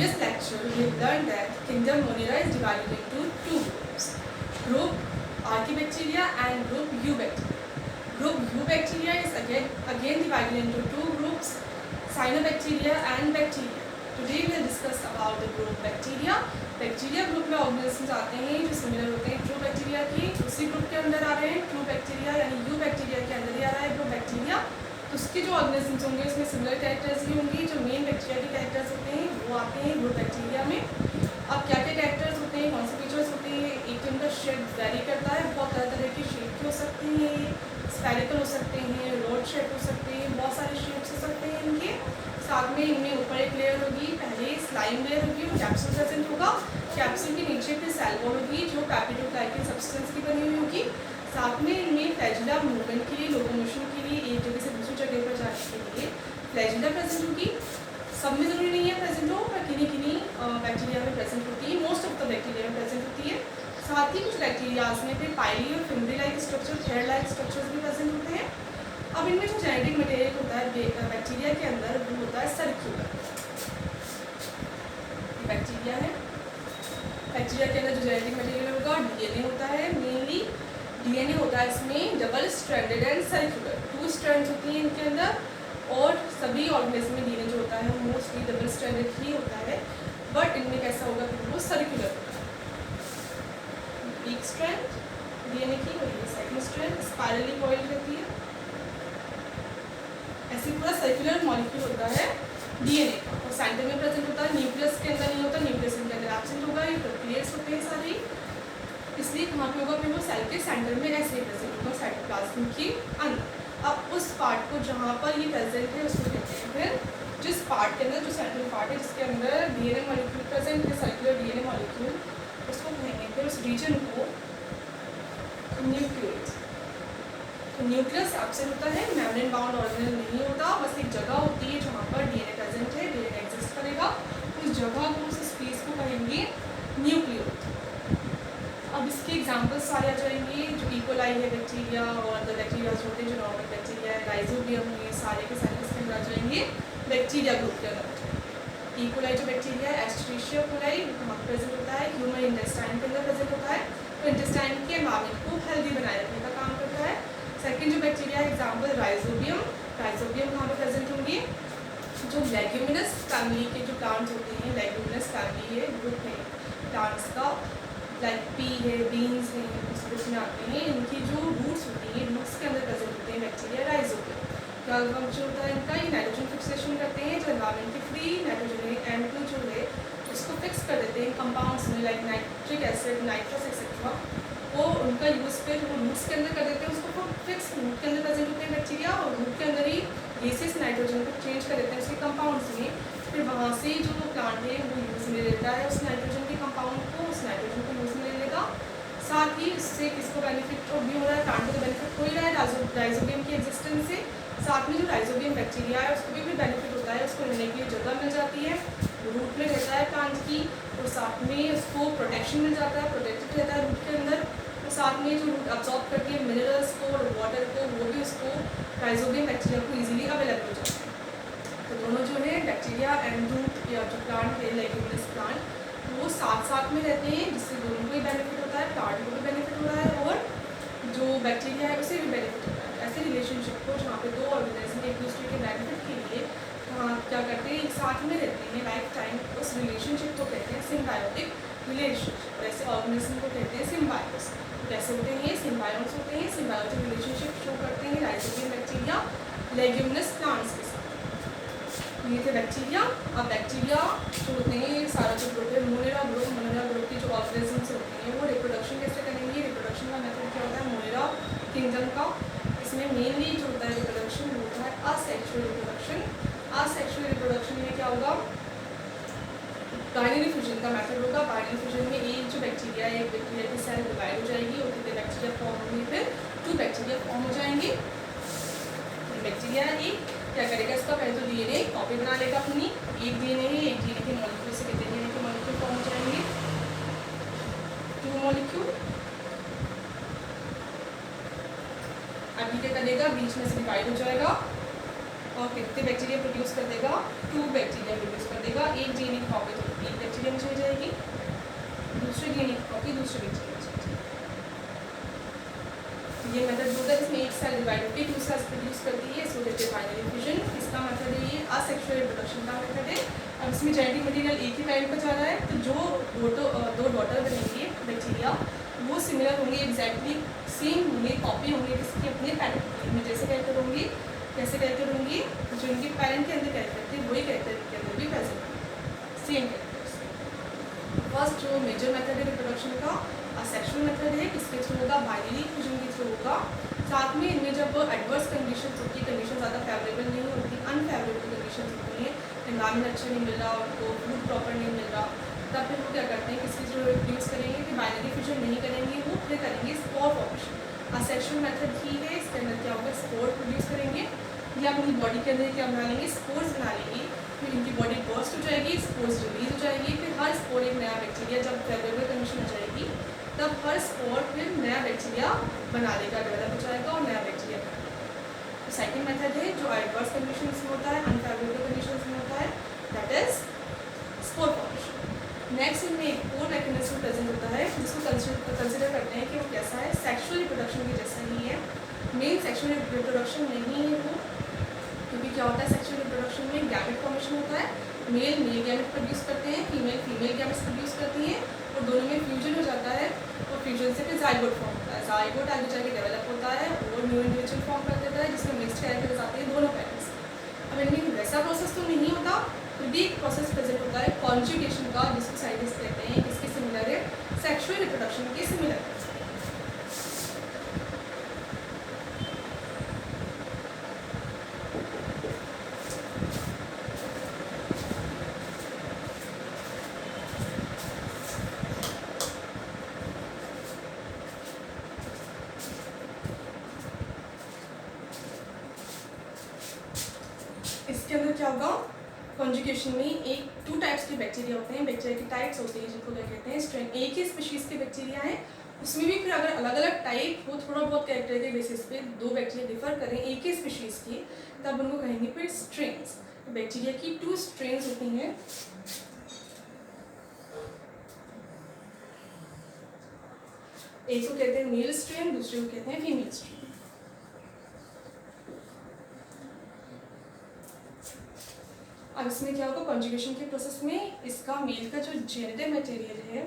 previous lecture, we have learned that kingdom Monera is divided into two groups. Group Archaebacteria and group Eubacteria. Group Eubacteria is again divided into two groups, Cyanobacteria and Bacteria. Today we will discuss about the group Bacteria. Bacteria group में organisms आते हैं जो similar होते हैं true bacteria की, उसी group के अंदर आ रहे हैं ट्रू बैक्टीरिया यानी यू बैक्टीरिया के अंदर ही आ रहा है ग्रुप बैक्टीरिया। तो उसके जो ऑर्गेनिजम्स होंगे उसमें सिमिलर कैरेक्टर्स ही होंगी। जो मेन बैक्टीरिया के कैरेक्टर्स होते हैं वो आते हैं ग्रुप बैक्टीरिया में। अब क्या क्या कैरेक्टर्स होते हैं, कौन से फीचर्स होते हैं, एक तो इनका शेप वेरी करता है, बहुत तरह तरह की शेप के हो सकते हैं, स्फेरिकल हो सकते हैं, रोड शेप हो सकते हैं, बहुत सारे शेप्स हो सकते हैं इनके। साथ में इनमें ऊपर एक लेयर होगी, पहले स्लाइम लेयर होगी, वो कैप्सूल प्रेजेंट होगा, कैप्सूल के नीचे फिर सेल वॉल होगी जो पैपिडोग्लाइकन सब्सटेंस की बनी हुई होगी। साथ में इनमें फ्लैजिला मूवमेंट के लिए, लोकोमोशन के लिए, एक जगह से दूसरी जगह पर जाने के लिए फ्लैजिला प्रेजेंट होगी। सब में ज़रूरी नहीं है प्रेजेंट हो, पर किन्हीं बैक्टीरिया में प्रेजेंट होती है, मोस्ट ऑफ द बैक्टीरिया में प्रेजेंट होती है। साथ ही कुछ बैक्टीरियाज में फिर पाइली और fimbriae like structure, thread like structures भी प्रेजेंट होते हैं। अब इनमें जो जेनेटिक मटेरियल होता है बैक्टीरिया के अंदर वो होता है सर्क्यूलर। बैक्टीरिया है, बैक्टीरिया के अंदर जो जेनेटिक मटेरियल होगा डीएनए होता है, मेनली डीएनए होता है इसमें double stranded and circular, 2 strands होती हैं इनके अंदर। और सभी ऑर्गेनिज्म में डीएनए जो होता है मोस्टली डबल स्ट्रैंडेड ही होता है, बट इनमें कैसा होगा कि वो सर्क्यूलर होगा। एक स्ट्रैंड डीएनए की और ये सेकंड स्ट्रैंड स्पाइरली कॉइल्ड रहती है। ऐसे पूरा सर्कुलर मॉलिक्यूल होता है डीएनए का, और सेंटर में प्रेजेंट होता है, न्यूक्लियस के अंदर नहीं होता, न्यूक्लियस के अंदर एब्सेंट होगा, ये प्रोटीन्स होते हैं सारे, इसलिए कहाँ पे होगा फिर वो सेल के सेंटर में ऐसे प्रेजेंट होगा साइटोप्लाज्म के अंदर। अब उस पार्ट को जहाँ पर ये प्रेजेंट है उसको कहते हैं फिर, जिस पार्ट के अंदर जो सेंट्रल पार्ट है जिसके अंदर डीएनए मॉलिक्यूल प्रेजेंट है, सर्कुलर डीएनए मॉलिक्यूल, उसको कहेंगे फिर उस रीजन को न्यूक्लियस। तो न्यूक्लियस एब्सेंट होता है, मेम्ब्रेन बाउंड ऑर्गेनेल नहीं होता, बस एक जगह होती है जहाँ पर डीएनए प्रेजेंट है, डीएनए एग्जिस्ट करेगा, उस जगह को, उस स्पेस को कहेंगे न्यूक्लियोइड। अब इसके एग्जांपल्स सारे आ जाएंगे, जो इकोलाई है बैक्टीरिया और अदर बैक्टीरिया होते हैं जो नॉर्मल बैक्टीरिया है, राइजोबियम है, सारे के सारे इसके अंदर आ जाएंगे बैक्टीरिया ग्रुप के अंदर। इकोलाई जो बैक्टीरिया है एस्चेरिशिया कोलाई वहाँ पर प्रेजेंट होता है, ह्यूमन इंटेस्टाइन के अंदर प्रेजेंट होता है, तो इंटेस्टाइन के एनवायरमेंट को हेल्दी बनाए रखने का काम करता है। सेकंड जो बैक्टीरिया है एग्जांपल राइजोबियम, राइजोबियम कहाँ पे प्रेजेंट होंगे, जो लेग्यूमिनस फैमिली के जो प्लांट्स होते हैं, लेग्यूमिनस फैमिली है, ग्रुप है प्लांट्स का, लाइक पी है, बीन्स हैं, उस ग्रुप में आते हैं, इनकी जो रूट्स होती हैं, रूट्स के अंदर प्रेजेंट होते हैं बैक्टीरिया राइजोबियम। क्या फंक्शन होता है इनका, ये नाइट्रोजन फिक्सेशन करते हैं, जो एनवायरमेंट की फ्री नाइट्रोजन है N2 जो है उसको फिक्स कर देते हैं कंपाउंड्स में, like nitric acid, nitrous etcetera, वो उनका यूज़ फिर वो रूट्स के अंदर कर देते हैं, उसको फिक्स रूट के अंदर प्रेजेंट होते हैं बैक्टीरिया, और रूट के अंदर ही गैसेस नाइट्रोजन को चेंज कर देते हैं उसके कंपाउंड्स में, फिर वहाँ से जो प्लांट है वो यूज़ में लेता है उस नाइट्रोजन के कंपाउंड को, उस नाइट्रोजन को यूज़ में ले लेगा। साथ ही इससे किसको बेनिफिट भी हो रहा है, प्लांट को तो बेनिफिट हो ही रहा है राइजोबियम की एग्जिस्टेंस से, साथ में जो राइजोबियम बैक्टीरिया है उसको भी बेनिफिट होता है, उसको रहने के लिए जगह मिल जाती है, रूट में रहता है प्लांट की, और साथ में उसको प्रोटेक्शन मिल जाता है, प्रोटेक्टेड रहता है रूट के अंदर, और साथ में जो रूट अब्जॉर्ब करती है मिनरल्स को और वाटर को, वो भी उसको राइजोबियम बैक्टीरिया को ईजिली अवेलेबल हो जाता है। तो दोनों जो है बैक्टीरिया एंड रूट या जो प्लांट है लेग्यूमिनस प्लांट, वो साथ साथ में रहते हैं, जिससे दोनों को ही बेनिफिट होता है, प्लांट को भी बेनिफिट हो रहा है और जो बैक्टीरिया है उसे भी बेनिफिट होता है। ऐसे रिलेशनशिप को जहाँ पे दो ऑर्गेनिज्म एक दूसरे के बेनिफिट के लिए क्या करते हैं, एक साथ में रहते हैं लाइफ टाइम, उस रिलेशनशिप को कहते हैं सिम्बायोटिक रिलेशनशिप, और ऐसे ऑर्गेनिज्म को कहते हैं सिम्बायोस। कैसे होते हैं, सिम्बायोट्स होते हैं, सिम्बायोटिक रिलेशनशिप शो करते हैं राइजोबियम बैक्टीरिया लेग्यूमिनस प्लांट्स के साथ। ये थे बैक्टीरिया। अब बैक्टीरिया जो होते हैं सारा जो ग्रुप है मोनेरा ग्रुप की जो ऑर्गेनिजम्स होते हैं वो रिप्रोडक्शन कैसे करेंगे, रिप्रोडक्शन का मेथड क्या होता है मोनेरा किंगडम का, इसमें मेनली जो होता है रिप्रोडक्शन वो होता है असेक्सुअल रिप्रोडक्शन। असेक्सुअल रिप्रोडक्शन में क्या होगा, बाइनरी फ्यूजन का मेथड होगा। बाइनरी फ्यूजन में एक जो बैक्टीरिया है, एक बैक्टीरिया की सेल डिवाइड हो जाएगी और कितने बैक्टीरिया फॉर्म होंगे, फिर 2 बैक्टीरिया फॉर्म हो जाएंगे। बैक्टीरिया एक क्या करेगा, इसका पहले तो डीएनए कॉपी बना लेगा अपनी, एक डीएनए है, एक डीएनए के मॉलिक्यूल से कितने डीएनए के मॉलिक्यूल फॉर्म हो जाएंगे, 2 मॉलिक्यूल। अब ये क्या करेगा, बीच में से डिवाइड हो जाएगा और कितने बैक्टीरिया प्रोड्यूस कर देगा, 2 बैक्टीरिया प्रोड्यूस कर देगा, एक डीएनए की कॉपी जाएगी, दूसरे डीएनए की कॉपी दूसरे बैक्टीरिया में जाएगी। ये मेथड होता है जिसमें एक सेल डिवाइड होकर 2 सेल्स प्रोड्यूस करती है, इसको कहते हैं बाइनरी फ्यूजन। इसका मेथड है ये असेक्सुअल रिप्रोडक्शन का मेथड है। अब इसमें जेनेटिक मटेरियल एक ही पैरेंट पर जा रहा है, तो जो दो डॉटर बनेंगे बैक्टीरिया वो सिमिलर होंगे, एग्जैक्टली सेम होंगे, कॉपी होंगे किसकी अपने पैरेंट में जैसे कैरेक्टर होंगे, कैसे कैरेक्टर होंगे जो इनके पैरेंट के अंदर कैरेक्टर थे वही कैरेक्टर के अंदर भी प्रेजेंट होंगे, सेम कैरेक्टर्स। फर्स्ट जो मेजर मेथड है रिप्रोडक्शन का असेक्सुअल मेथड है, इसके थ्रू होगा बाइनरी फ्यूजन के थ्रू होगा। साथ में इनमें जब एडवर्स कंडीशन होती है, कंडीशन ज़्यादा फेवरेबल नहीं होती, अनफेवरेबल कंडीशन होती हैं, एनवायरमेंट अच्छा नहीं मिल रहा, उनको फूड प्रॉपर नहीं मिल रहा, तब फिर वो क्या करते हैं किसके थ्रू रिड्यूस करेंगे कि बाइनरी फ्यूजन नहीं करेंगे, वो फिर करेंगे स्पोर फॉर्मेशन। असेक्सुअल मेथड ही है, इसके अंदर क्या होगा स्पोर प्रोड्यूस करेंगे या अपनी बॉडी के अंदर क्या बना लेंगे स्पोर्स बना लेंगे, फिर इनकी बॉडी बर्स्ट हो जाएगी, स्पोर्स रिलीज हो जाएगी, फिर हर स्पोर एक नया बैक्टीरिया जब फेवरेबल कंडीशन हो जाएगी तब हर स्पोर फिर नया बैक्टीरिया बना लेगा, डेवलप हो जाएगा और नया बैक्टीरिया बनेगा। सेकेंड मेथड है जो एडवर्स कंडीशन में होता है, अनफेवरेबल कंडीशन में होता है, that is spore formation. Next इनमें एक और मैकेनिज्म प्रेजेंट होता है जिसको कंसिडर करते हैं कि वो कैसा है, सेक्सुअल रिप्रोडक्शन के जैसा ही है। मेन सेक्सुअल रिप्रोडक्शन नहीं है वो, क्योंकि क्या होता है सेक्सुअल रिप्रोडक्शन में गैमेट फॉर्मेशन होता है, मेल गैमेट प्रोड्यूस करते हैं, फीमेल गैमेट्स प्रोड्यूस करती हैं और दोनों में फ्यूजन हो जाता है और फ्यूजन से फिर जाइगोट फॉर्म होता है, जाइगोट आगे जाके डेवलप होता है और न्यू इंडिविजुअल फॉर्म कर देता है जिसमें मिक्स्ड कैरेक्टर्स आते हैं दोनों पेरेंट्स। अब इनमें वैसा प्रोसेस तो नहीं होता, फिर भी एक प्रोसेस प्रेजेंट होता है कॉन्जुगेशन का, जिसको साइंटिस्ट कहते हैं इसके सिमिलर है, सेक्सुअल रिप्रोडक्शन के सिमिलर है। इसके अंदर क्या होगा कॉन्जुगेशन में एक 2 टाइप्स के बैक्टीरिया होते हैं, बैक्टीरिया की टाइप्स होती है जिनको क्या कहते हैं स्ट्रेन। एक ही स्पीशीज़ के बैक्टीरिया हैं, उसमें भी फिर अगर अलग अलग टाइप हो थोड़ा बहुत कैरेक्टर के बेसिस पे 2 बैक्टीरिया डिफर करें एक ही स्पीशीज़ की तब उनको कहेंगे फिर स्ट्रेन्स। बैक्टीरिया की 2 स्ट्रेन्स होती हैं, एक को कहते हैं मेल स्ट्रेन, दूसरे को कहते हैं फीमेल स्ट्रेन। अब इसमें क्या होगा कॉन्जुगेशन के प्रोसेस में इसका मेल का जो जेनेटिक मटेरियल है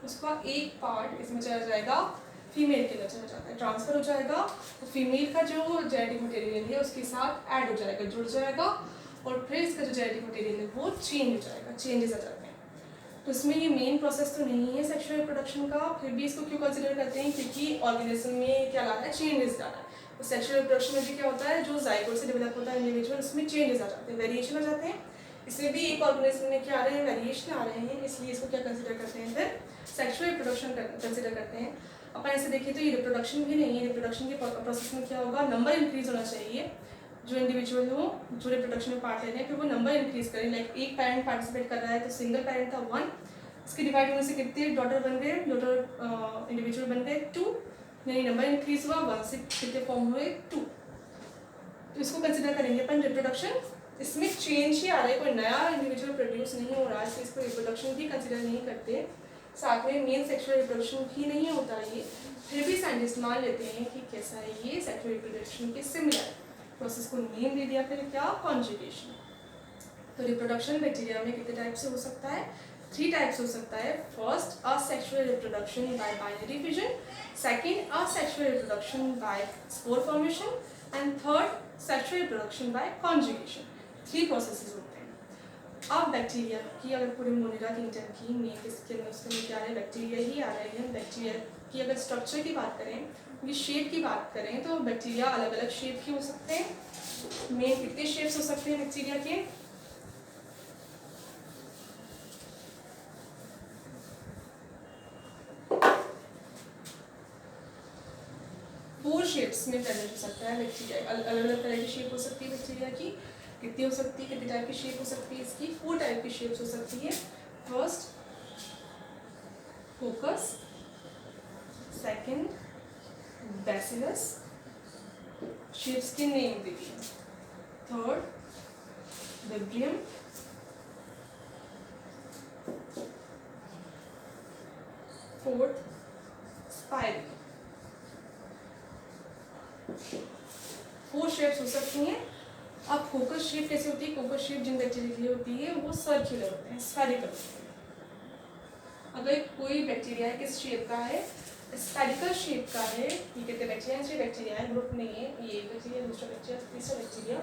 उसका एक पार्ट इसमें चला जाएगा, फीमेल के अंदर चला जाता है, ट्रांसफर हो जाएगा, तो फीमेल का जो जेनेटिक मटेरियल है उसके साथ ऐड हो जाएगा, जुड़ जाएगा और फिर इसका जो जेनेटिक मटेरियल है वो चेंज हो जाएगा, चेंजेस आ जाते हैं। तो इसमें ये मेन प्रोसेस तो नहीं है सेक्सुअल रिप्रोडक्शन का, फिर भी इसको क्यों कंसिडर करते हैं क्योंकि ऑर्गेनिज्म में क्या ला रहा है चेंजेस ला रहा है। तो सेक्सुअल रिप्रोडक्शन में भी क्या होता है जो जाइगोट से डेवलप होता है इंडिविजुअल उसमें चेंजेस आ जाते हैं, वेरिएशन आ जाते हैं, इसमें भी एक ऑर्गेनिज्म में क्या आ रहे हैं वेरिएशन आ रहे हैं, इसलिए इसको क्या कंसिडर करते हैं फिर सेक्सुअल रिप्रोडक्शन कंसिडर करते हैं। अपन ऐसे देखें तो ये रिप्रोडक्शन भी नहीं है, रिप्रोडक्शन के प्रोसेस में क्या होगा नंबर इंक्रीज होना चाहिए, जो इंडिविजुअल हो जो रिप्रोडक्शन में पार्ट ले रहे हैं फिर वो नंबर इंक्रीज करें, लाइक एक पेरेंट पार्टिसिपेट कर रहा है तो सिंगल पेरेंट था 1, इसके डिवाइड होने से कितने डॉटर बन गए, डॉटर इंडिविजुअल बन गए 2, यानी नंबर इंक्रीज हुआ 1 से कितने फॉर्म हुए 2, तो इसको कंसिडर करेंगे अपन रिप्रोडक्शन। इसमें चेंज ही आ रहा है, कोई नया इंडिविजुअल प्रोड्यूस नहीं हो रहा है, इसको रिप्रोडक्शन भी कंसिडर नहीं करते, साथ में मेन सेक्सुअल रिप्रोडक्शन भी नहीं होता ये, फिर भी साइंटिस्ट मान लेते हैं कि कैसा है ये सेक्सुअल रिप्रोडक्शन के सिमिलर, प्रोसेस को नेम दे दिया फिर क्या कॉन्जुगेशन। तो रिप्रोडक्शन बैक्टीरिया में कितने टाइप से हो सकता है, 3 टाइप्स हो सकता है। First asexual reproduction by binary fission, second asexual reproduction by spore formation and third sexual reproduction by conjugation. 3 processes होते हैं। अब बैक्टीरिया की अगर पूरे मोनिरा किंगडम की मेन किसके अंदर उसके में क्या है बैक्टीरिया ही आ रहे हैं। बैक्टीरिया की अगर स्ट्रक्चर की बात करें, उनकी शेप की बात करें तो बैक्टीरिया अलग अलग शेप के हो सकते हैं। मेन कितने शेप्स हो सकते हैं बैक्टीरिया के, 4 शेप्स में प्रेजेंट हो सकता है बैक्टीरिया, अलग अलग तरह की शेप हो सकती है बैक्टीरिया की। कितनी हो सकती है, कितने टाइप की शेप हो सकती है इसकी, 4 टाइप की शेप्स हो सकती है। First focus, second bacillus, shapes के नेम देखिए, थर्ड विब्रियम, अब कोकस शेप कैसे होती है? कोकस शेप जिन बैक्टीरिया के लिए होती है वो सर्कुलर होते हैं, स्फेरिकल होते हैं। अगर कोई बैक्टीरिया किस शेप का है? स्फेरिकल शेप का है, ये कहते हैं बैक्टीरिया है, ग्रुप नहीं है, ये एक बैक्टीरिया, दूसरा बैक्टीरिया, तीसरा बैक्टीरिया।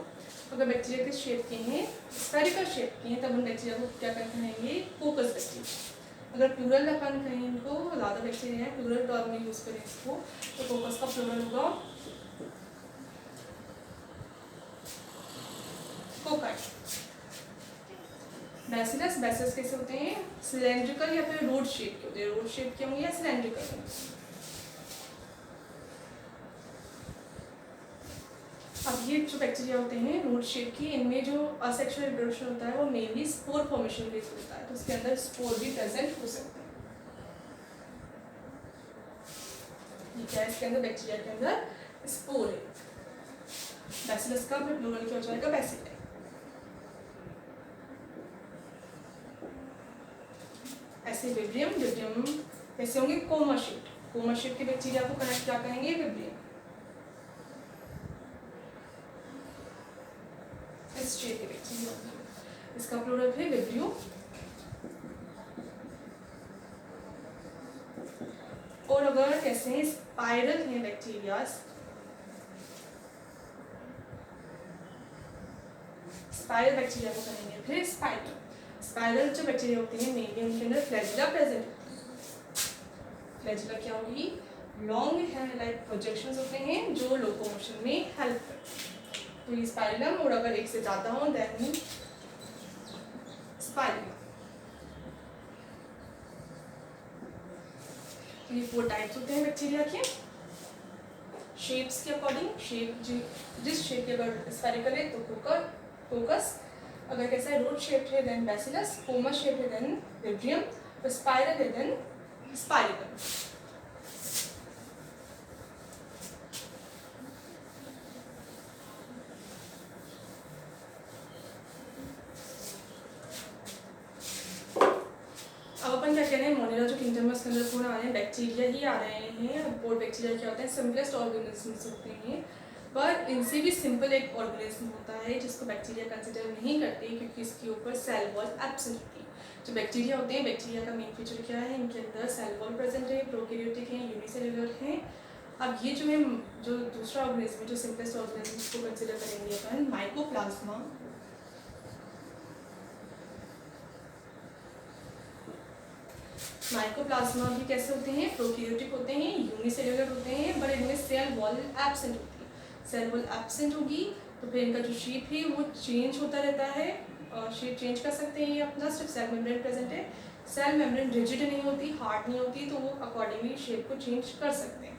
अगर बैक्टीरिया किस शेप के हैं? स्फेरिकल शेप के हैं, तब उन बैक्टीरिया को क्या कहेंगे? कोकस बैक्टीरिया। अगर प्लूरल अपन कहें इनको, ज़्यादा बैक्टीरिया है, प्लूरल टर्म में यूज़ करें इसको, तो कोकस का प्लूरल होगा कोकाई। बैसिलस, बैसिलस कैसे होते हैं? सिलेंड्रिकल या फिर रोड शेप के होते हैं। रोड शेप के होंगे या सिलेंड्रिकल होंगे। अब ये जो बैक्टीरिया होते हैं रोड शेप की, इनमें जो असेक्सुअल रिप्रोडक्शन होता है वो मेनली स्पोर फॉर्मेशन बेस होता है, तो उसके अंदर स्पोर भी प्रेजेंट हो सकते हैं। ये क्या है? इसके अंदर बैक्टीरिया के अंदर स्पोर है। बैसिलस का फिर प्लूरल क्या हो जाएगा? बैसिलाई। ऐसे विब्रियम, विब्रियम कैसे होंगे? Coma shape. कोमा शेप के बैक्टीरिया को कनेक्ट क्या कहेंगे? विब्रियम। इस शेप के बैक्टीरिया, इसका प्लूरल है विब्रियो। और अगर कैसे हैं? स्पाइरल हैं बैक्टीरिया, स्पाइरल बैक्टीरिया को कहेंगे फिर स्पाइरल। स्पाइरल जो बैक्टीरिया होते हैं मेनली उनके अंदर फ्लैजिला प्रेजेंट होती है। फ्लैजिला क्या होगी? लॉन्ग हेयर लाइक प्रोजेक्शंस होते हैं जो लोकोमोशन में हेल्प करते हैं। तो ये स्पाइरलम, और अगर एक से ज़्यादा हो देन स्पाइरलम। तो ये 4 टाइप्स होते हैं बैक्टीरिया के। शेप्स के अकॉर्डिंग, शेप जिस शेप के अगर स्फेरिकल है तो कोकस, अगर कैसा है रोड शेप है देन बैसिलस, कोमा शेप है देन विब्रियम, तो स्पाइरल है देन स्पाइरिकल। अब अपन क्या कह रहे हैं? मोनिरा जो किंगडम है उसके अंदर कौन आ रहे हैं? बैक्टीरिया ही आ रहे हैं। और बैक्टीरिया क्या होते हैं? सिंपलेस्ट ऑर्गेनिजम्स होते हैं, पर इनसे भी सिंपल एक ऑर्गेनिज्म होता है जिसको बैक्टीरिया कंसिडर नहीं करते क्योंकि इसके ऊपर सेल वॉल एब्सेंट होती है। जो बैक्टीरिया होते हैं, बैक्टीरिया का मेन फीचर क्या है? इनके अंदर सेल वॉल प्रेजेंट है, प्रोकैरियोटिक है, यूनिसेल्युलर है। अब ये जो है, जो दूसरा ऑर्गेनिज्म जो सिंपलेस्ट ऑर्गेनिज्म को कंसिडर करेंगे अपन, माइकोप्लाज्मा। माइकोप्लाज्मा भी कैसे होते हैं? प्रोकैरियोटिक होते हैं, यूनिसेल्युलर होते हैं, बट इनमें सेल वॉल एब्सेंट होती है। सेल वॉल एब्सेंट होगी तो फिर इनका जो शेप है वो चेंज होता रहता है, शेप चेंज कर सकते हैं ये अपना, सिर्फ सेल मेम्ब्रेन प्रेजेंट है। सेल मेम्ब्रेन रिजिड नहीं होती, हार्ड नहीं होती, तो वो अकॉर्डिंगली शेप को चेंज कर सकते हैं।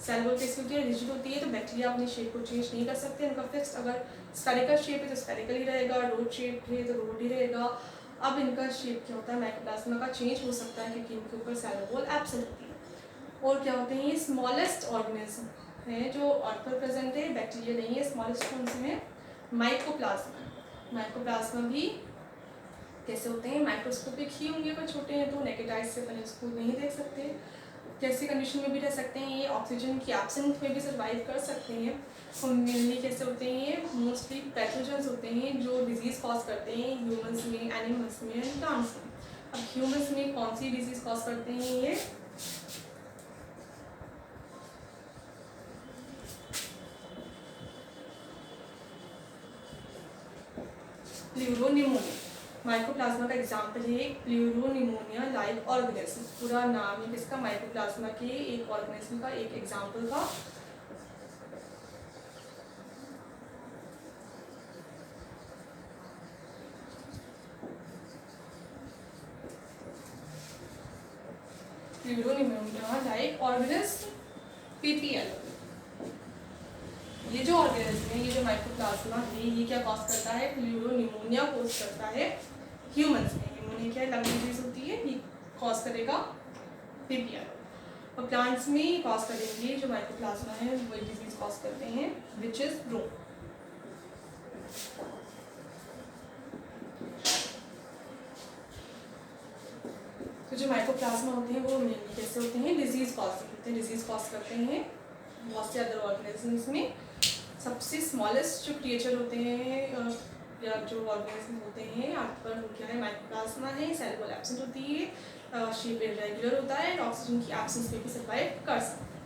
सेल वॉल कैसी होती है? रिजिड होती है, तो बैक्टीरिया अपनी शेप को चेंज नहीं कर सकते। उनका फिक्स, अगर स्फेरिकल शेप है तो स्फेरिकल ही रहेगा, रोड शेप है तो रोड ही रहेगा। अब इनका शेप क्या होता है? माइकोप्लाज्मा का चेंज हो सकता है क्योंकि इनके ऊपर सेल वॉल एब्सेंट होती है। और क्या होते हैं? ये स्मॉलेस्ट ऑर्गेनिज्म है जो अर्थ पर प्रेजेंट है, बैक्टीरिया नहीं है। स्मॉलेस्ट कौन से हैं? माइकोप्लाज्मा। माइकोप्लाज्मा भी कैसे होते हैं? माइक्रोस्कोपिक ही होंगे, अगर छोटे हैं तो नेकेड आइज से अपन इसको नहीं देख सकते। कैसी कंडीशन में भी रह सकते हैं? ये ऑक्सीजन की एब्सेंट में भी सर्वाइव कर सकते हैं। और मेनली कैसे होते हैं? ये मोस्टली पैथोजेंस होते हैं जो डिजीज़ कॉज करते हैं ह्यूमंस में, एनिमल्स में एंड प्लांट्स में। अब ह्यूमंस में कौन सी डिजीज़ कॉज करते हैं? ये प्लूरोनिमोनिया। माइकोप्लाज्मा का एग्जाम्पल है प्लूरोनिमोनिया लाइक ऑर्गेनिज्म। पूरा नाम है किसका? माइकोप्लाज्मा के एक ऑर्गेनिज्म का, एक एग्जाम्पल का। Pleuropneumonia like organism, PPL। ये जो ऑर्गेनिज्म है, ये जो माइकोप्लाज्मा है, ये क्या कॉज करता है? प्लूरोनिमोनिया कॉज करता है ह्यूमंस में। निमोनिया क्या लंग डिजीज होती है, ये कॉज करेगा PPL। और प्लांट्स में कॉज करेंगे जो माइकोप्लाज्मा है वो डिजीज कॉज करते हैं विच इज ब्रो। तो जो माइकोप्लाज्मा होते हैं वो मेनली कैसे होते हैं? डिजीज कॉज होते हैं, डिजीज कॉज करते हैं बहुत से अदर ऑर्गेनिजम्स में। सबसे स्मॉलेस्ट जो क्रिएचर होते हैं या जो ऑर्गेनिज्म होते हैं अर्थ पर, वो क्या है, माइक्रोप्लाज्मा है। सेल वॉल एब्सेंट होती है, शेप इरेगुलर होता है, ऑक्सीजन की एब्सेंस में भी सर्वाइव कर सकता है।